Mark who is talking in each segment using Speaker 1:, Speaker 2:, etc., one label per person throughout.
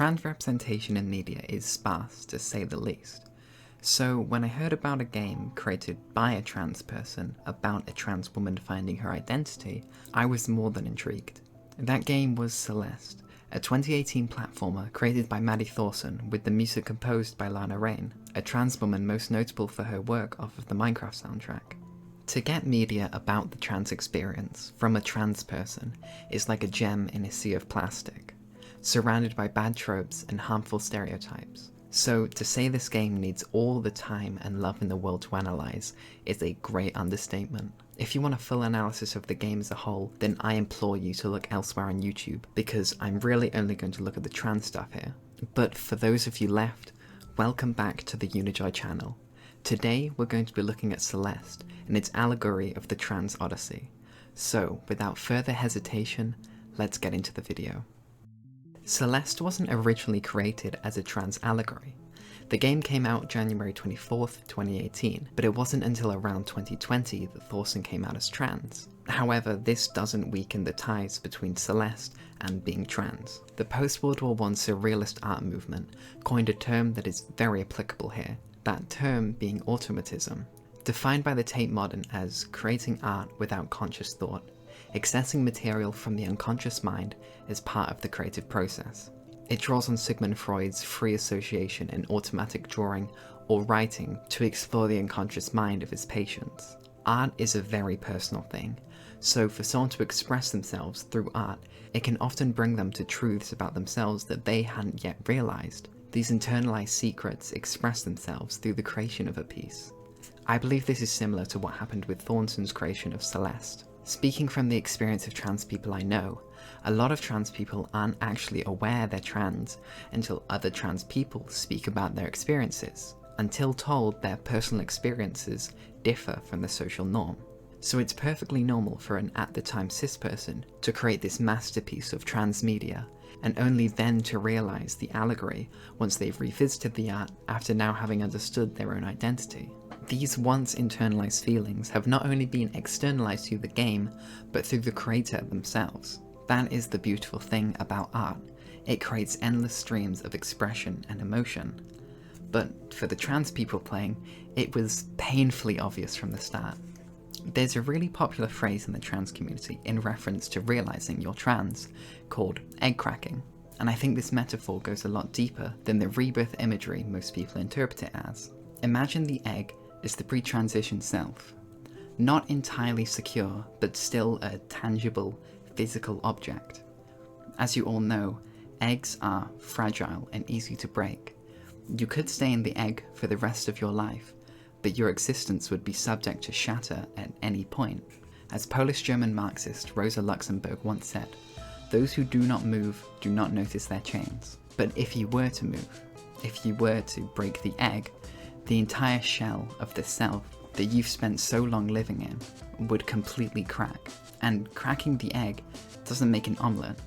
Speaker 1: Trans representation in media is sparse, to say the least. So when I heard about a game created by a trans person about a trans woman finding her identity, I was more than intrigued. That game was Celeste, a 2018 platformer created by Maddie Thorson with the music composed by Lana Rain, a trans woman most notable for her work off of the Minecraft soundtrack. To get media about the trans experience from a trans person is like a gem in a sea of plastic, surrounded by bad tropes and harmful stereotypes. So to say this game needs all the time and love in the world to analyse is a great understatement. If you want a full analysis of the game as a whole, then I implore you to look elsewhere on YouTube, because I'm really only going to look at the trans stuff here. But for those of you left, welcome back to the Unijoy channel. Today we're going to be looking at Celeste and its allegory of the trans Odyssey. So without further hesitation, let's get into the video. Celeste wasn't originally created as a trans allegory. The game came out January 24th, 2018, but it wasn't until around 2020 that Thorson came out as trans. However, this doesn't weaken the ties between Celeste and being trans. The post-World War I surrealist art movement coined a term that is very applicable here, that term being automatism, defined by the Tate Modern as creating art without conscious thought, accessing material from the unconscious mind as part of the creative process. It draws on Sigmund Freud's free association and automatic drawing or writing to explore the unconscious mind of his patients. Art is a very personal thing, so for someone to express themselves through art, it can often bring them to truths about themselves that they hadn't yet realised. These internalized secrets express themselves through the creation of a piece. I believe this is similar to what happened with Thorson's creation of Celeste. Speaking from the experience of trans people I know, a lot of trans people aren't actually aware they're trans until other trans people speak about their experiences, until told their personal experiences differ from the social norm. So it's perfectly normal for an at-the-time cis person to create this masterpiece of trans media, and only then to realise the allegory once they've revisited the art after now having understood their own identity. These once internalised feelings have not only been externalised through the game, but through the creator themselves. That is the beautiful thing about art. It creates endless streams of expression and emotion. But for the trans people playing, it was painfully obvious from the start. There's a really popular phrase in the trans community in reference to realising you're trans, called egg cracking. And I think this metaphor goes a lot deeper than the rebirth imagery most people interpret it as. Imagine the egg as the pre-transition self. Not entirely secure, but still a tangible, physical object. As you all know, eggs are fragile and easy to break. You could stay in the egg for the rest of your life, but your existence would be subject to shatter at any point. As Polish-German Marxist Rosa Luxemburg once said, "Those who do not move do not notice their chains." But if you were to move, if you were to break the egg, the entire shell of the self that you've spent so long living in would completely crack. And cracking the egg doesn't make an omelette,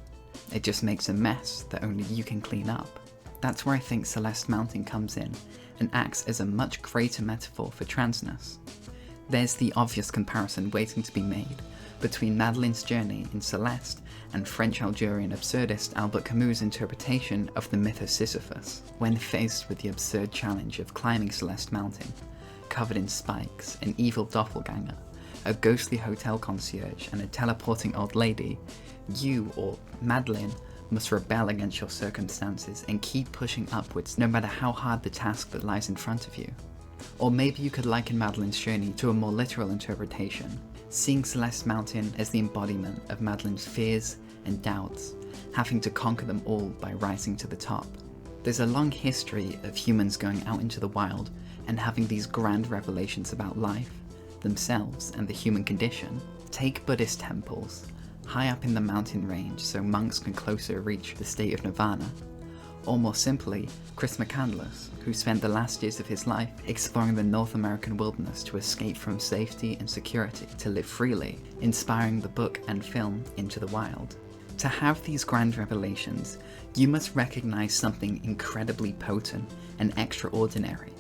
Speaker 1: it just makes a mess that only you can clean up. That's where I think Celeste Mountain comes in and acts as a much greater metaphor for transness. There's the obvious comparison waiting to be made between Madeleine's journey in Celeste and French-Algerian absurdist Albert Camus' interpretation of the myth of Sisyphus, when faced with the absurd challenge of climbing Celeste Mountain, covered in spikes, an evil doppelganger, a ghostly hotel concierge, and a teleporting old lady. You, or Madeleine, must rebel against your circumstances and keep pushing upwards no matter how hard the task that lies in front of you. Or maybe you could liken Madeleine's journey to a more literal interpretation, seeing Celeste Mountain as the embodiment of Madeleine's fears and doubts, having to conquer them all by rising to the top. There's a long history of humans going out into the wild and having these grand revelations about life, themselves, and the human condition. Take Buddhist temples, high up in the mountain range so monks can closer reach the state of nirvana. Or more simply, Chris McCandless, who spent the last years of his life exploring the North American wilderness to escape from safety and security to live freely, inspiring the book and film Into the Wild. To have these grand revelations, you must recognize something incredibly potent and extraordinary,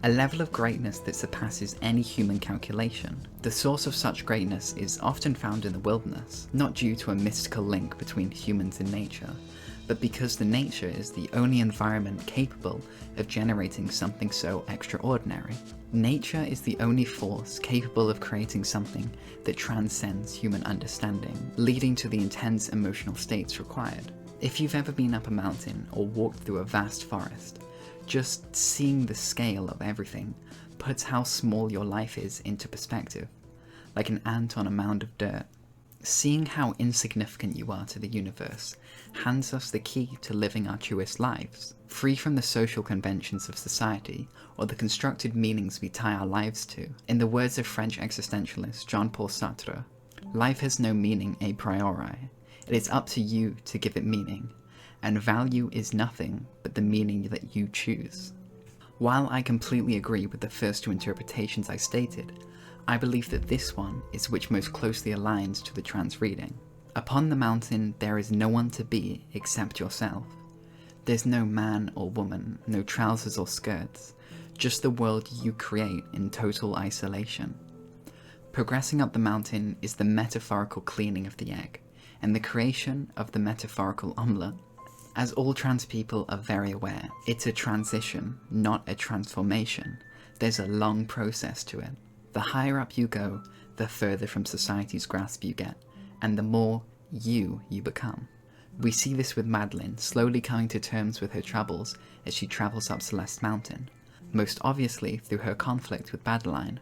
Speaker 1: a level of greatness that surpasses any human calculation. The source of such greatness is often found in the wilderness, not due to a mystical link between humans and nature, but because the nature is the only environment capable of generating something so extraordinary. Nature is the only force capable of creating something that transcends human understanding, leading to the intense emotional states required. If you've ever been up a mountain or walked through a vast forest, just seeing the scale of everything puts how small your life is into perspective, like an ant on a mound of dirt. Seeing how insignificant you are to the universe hands us the key to living our truest lives, free from the social conventions of society or the constructed meanings we tie our lives to. In the words of French existentialist Jean-Paul Sartre, life has no meaning a priori. It is up to you to give it meaning, and value is nothing but the meaning that you choose. While I completely agree with the first two interpretations I stated, I believe that this one is which most closely aligns to the trans reading. Upon the mountain there is no one to be except yourself. There's no man or woman, no trousers or skirts, just the world you create in total isolation. Progressing up the mountain is the metaphorical cleaning of the egg, and the creation of the metaphorical omelette. As all trans people are very aware, it's a transition, not a transformation. There's a long process to it. The higher up you go, the further from society's grasp you get, and the more you become. We see this with Madeline slowly coming to terms with her troubles as she travels up Celeste Mountain, most obviously through her conflict with Madeline.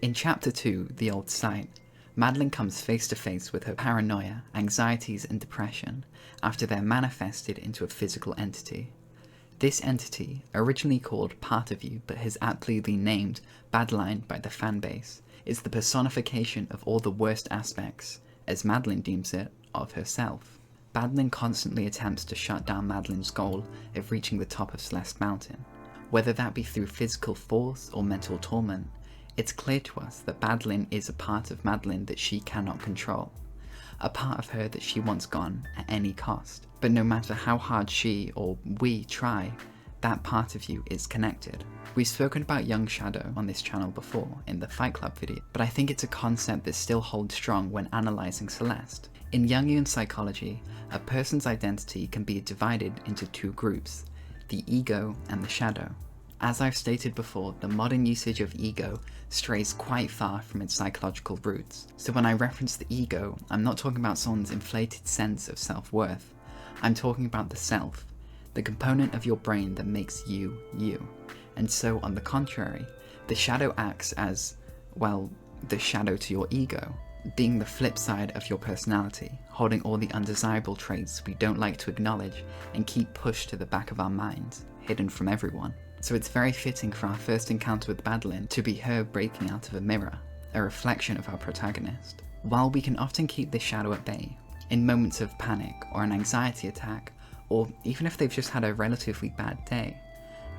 Speaker 1: In Chapter 2, The Old Sight, Madeline comes face to face with her paranoia, anxieties and depression after they're manifested into a physical entity. This entity, originally called Part of You but has aptly been named Badline by the fanbase, is the personification of all the worst aspects, as Madeline deems it, of herself. Madeline constantly attempts to shut down Madeline's goal of reaching the top of Celeste Mountain. Whether that be through physical force or mental torment, it's clear to us that Madeline is a part of Madeline that she cannot control, a part of her that she wants gone at any cost. But no matter how hard she or we try, that part of you is connected. We've spoken about Young Shadow on this channel before in the Fight Club video, but I think it's a concept that still holds strong when analysing Celeste. In Jungian psychology, a person's identity can be divided into two groups, the ego and the shadow. As I've stated before, the modern usage of ego strays quite far from its psychological roots. So when I reference the ego, I'm not talking about someone's inflated sense of self-worth. I'm talking about the self, the component of your brain that makes you, you. And so, on the contrary, the shadow acts as, well, the shadow to your ego, being the flip side of your personality, holding all the undesirable traits we don't like to acknowledge and keep pushed to the back of our minds, hidden from everyone. So it's very fitting for our first encounter with Madeline to be her breaking out of a mirror, a reflection of our protagonist. While we can often keep this shadow at bay, in moments of panic or an anxiety attack, or even if they've just had a relatively bad day,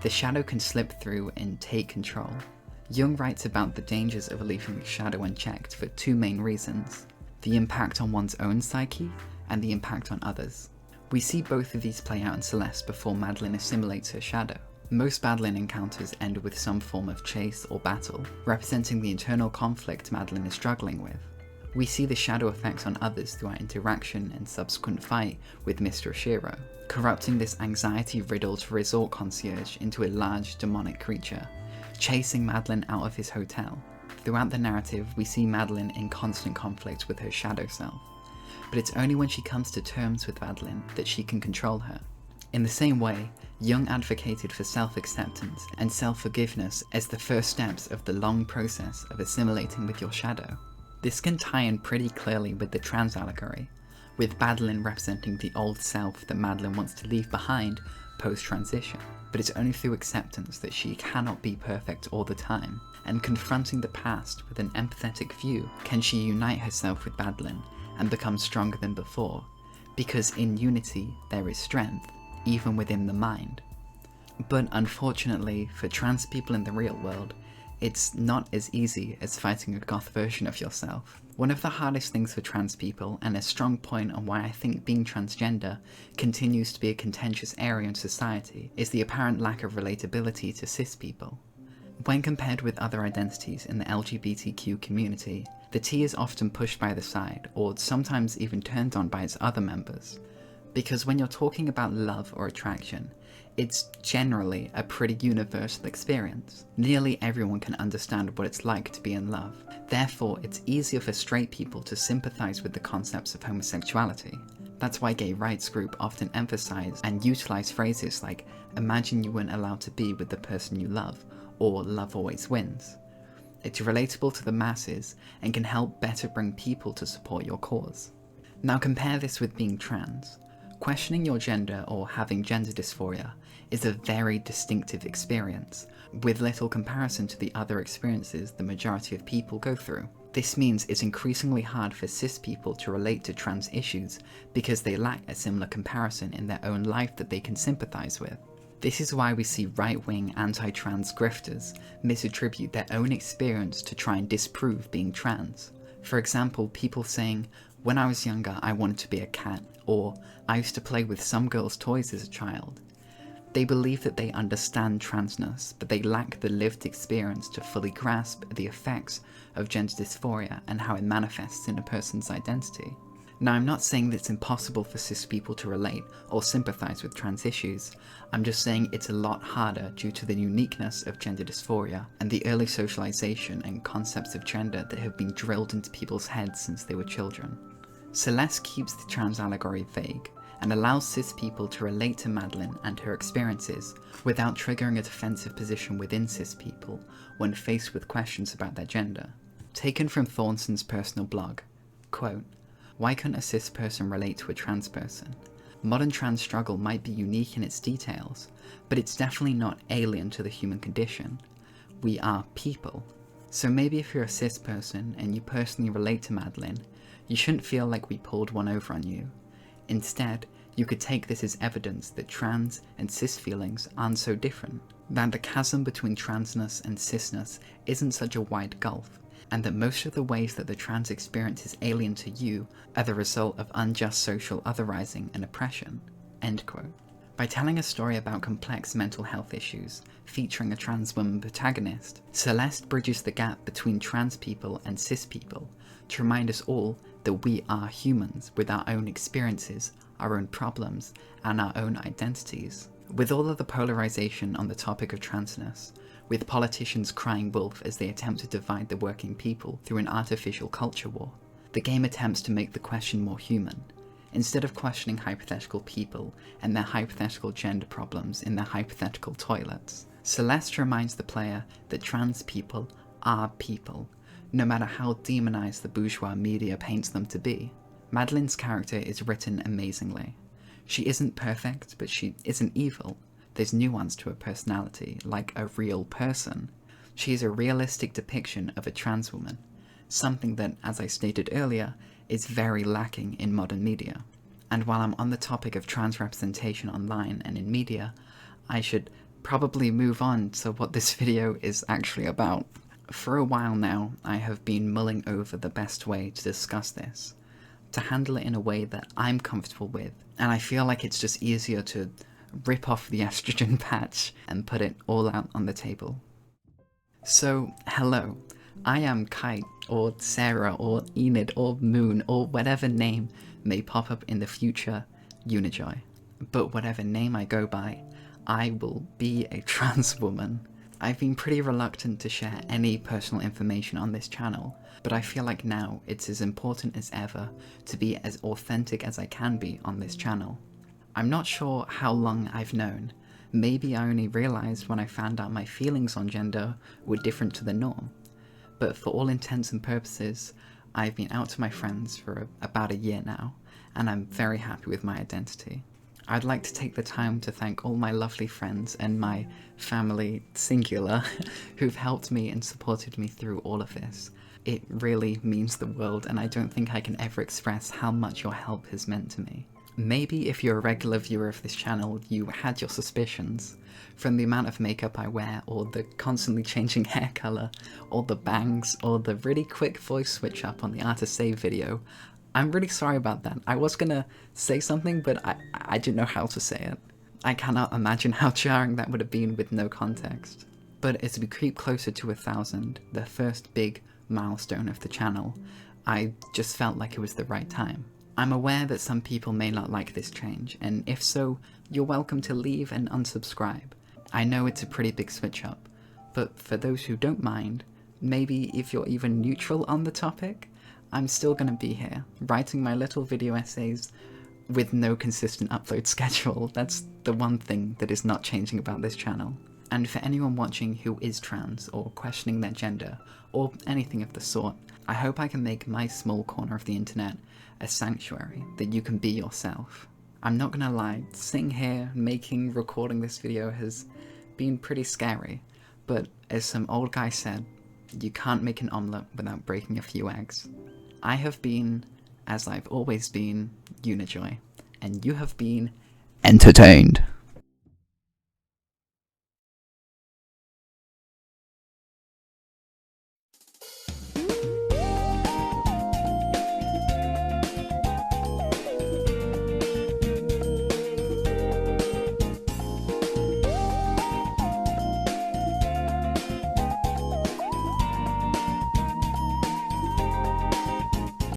Speaker 1: the shadow can slip through and take control. Jung writes about the dangers of leaving the shadow unchecked for two main reasons: the impact on one's own psyche and the impact on others. We see both of these play out in Celeste before Madeline assimilates her shadow. Most Madeline encounters end with some form of chase or battle, representing the internal conflict Madeline is struggling with. We see the shadow effects on others through our interaction and subsequent fight with Mr. Oshiro, corrupting this anxiety-riddled resort concierge into a large demonic creature, chasing Madeline out of his hotel. Throughout the narrative, we see Madeline in constant conflict with her shadow self, but it's only when she comes to terms with Madeline that she can control her. In the same way, Jung advocated for self-acceptance and self-forgiveness as the first steps of the long process of assimilating with your shadow. This can tie in pretty clearly with the trans allegory, with Madeline representing the old self that Madeline wants to leave behind post-transition. But it's only through acceptance that she cannot be perfect all the time, and confronting the past with an empathetic view can she unite herself with Madeline and become stronger than before, because in unity there is strength, even within the mind. But unfortunately for trans people in the real world, it's not as easy as fighting a goth version of yourself. One of the hardest things for trans people, and a strong point on why I think being transgender continues to be a contentious area in society, is the apparent lack of relatability to cis people. When compared with other identities in the LGBTQ community, the T is often pushed by the side, or sometimes even turned on by its other members. Because when you're talking about love or attraction, it's generally a pretty universal experience. Nearly everyone can understand what it's like to be in love. Therefore, it's easier for straight people to sympathize with the concepts of homosexuality. That's why gay rights groups often emphasize and utilize phrases like, imagine you weren't allowed to be with the person you love, or love always wins. It's relatable to the masses and can help better bring people to support your cause. Now compare this with being trans. Questioning your gender or having gender dysphoria is a very distinctive experience, with little comparison to the other experiences the majority of people go through. This means it's increasingly hard for cis people to relate to trans issues because they lack a similar comparison in their own life that they can sympathize with. This is why we see right-wing anti-trans grifters misattribute their own experience to try and disprove being trans. For example, people saying, when I was younger I wanted to be a cat, or I used to play with some girls' toys as a child. They believe that they understand transness, but they lack the lived experience to fully grasp the effects of gender dysphoria and how it manifests in a person's identity. Now, I'm not saying that it's impossible for cis people to relate or sympathize with trans issues. I'm just saying it's a lot harder due to the uniqueness of gender dysphoria and the early socialization and concepts of gender that have been drilled into people's heads since they were children. Celeste keeps the trans allegory vague and allows cis people to relate to Madeline and her experiences without triggering a defensive position within cis people when faced with questions about their gender. Taken from Thornson's personal blog, quote, "Why couldn't a cis person relate to a trans person? Modern trans struggle might be unique in its details, but it's definitely not alien to the human condition. We are people. So maybe if you're a cis person and you personally relate to Madeline, you shouldn't feel like we pulled one over on you. Instead, you could take this as evidence that trans and cis feelings aren't so different, that the chasm between transness and cisness isn't such a wide gulf, and that most of the ways that the trans experience is alien to you are the result of unjust social otherizing and oppression." End quote. By telling a story about complex mental health issues, featuring a trans woman protagonist, Celeste bridges the gap between trans people and cis people to remind us all that we are humans with our own experiences, our own problems, and our own identities. With all of the polarization on the topic of transness, with politicians crying wolf as they attempt to divide the working people through an artificial culture war, the game attempts to make the question more human. Instead of questioning hypothetical people and their hypothetical gender problems in their hypothetical toilets, Celeste reminds the player that trans people are people, no matter how demonized the bourgeois media paints them to be. Madeline's character is written amazingly. She isn't perfect, but she isn't evil. There's nuance to her personality, like a real person. She is a realistic depiction of a trans woman, something that, as I stated earlier, is very lacking in modern media. And while I'm on the topic of trans representation online and in media, I should probably move on to what this video is actually about. For a while now, I have been mulling over the best way to discuss this, to handle it in a way that I'm comfortable with, and I feel like it's just easier to rip off the estrogen patch and put it all out on the table. So, hello, I am Kite, or Sarah, or Enid, or Moon, or whatever name may pop up in the future, Unijoy. But whatever name I go by, I will be a trans woman. I've been pretty reluctant to share any personal information on this channel, but I feel like now it's as important as ever to be as authentic as I can be on this channel. I'm not sure how long I've known. Maybe I only realized when I found out my feelings on gender were different to the norm. But for all intents and purposes, I've been out to my friends for about a year now, and I'm very happy with my identity. I'd like to take the time to thank all my lovely friends and my family, singular, who've helped me and supported me through all of this. It really means the world, and I don't think I can ever express how much your help has meant to me. Maybe if you're a regular viewer of this channel, you had your suspicions. From the amount of makeup I wear, or the constantly changing hair colour, or the bangs, or the really quick voice switch up on the Artist Save video, I'm really sorry about that. I was gonna say something, but I didn't know how to say it. I cannot imagine how jarring that would have been with no context. But as we creep closer to 1,000, the first big milestone of the channel, I just felt like it was the right time. I'm aware that some people may not like this change, and if so, you're welcome to leave and unsubscribe. I know it's a pretty big switch up, but for those who don't mind, maybe if you're even neutral on the topic, I'm still gonna be here, writing my little video essays with no consistent upload schedule. That's the one thing that is not changing about this channel. And for anyone watching who is trans, or questioning their gender, or anything of the sort, I hope I can make my small corner of the internet a sanctuary that you can be yourself. I'm not gonna lie, sitting here, recording this video has been pretty scary, but as some old guy said, you can't make an omelette without breaking a few eggs. I have been, as I've always been, Unijoy, and you have been entertained.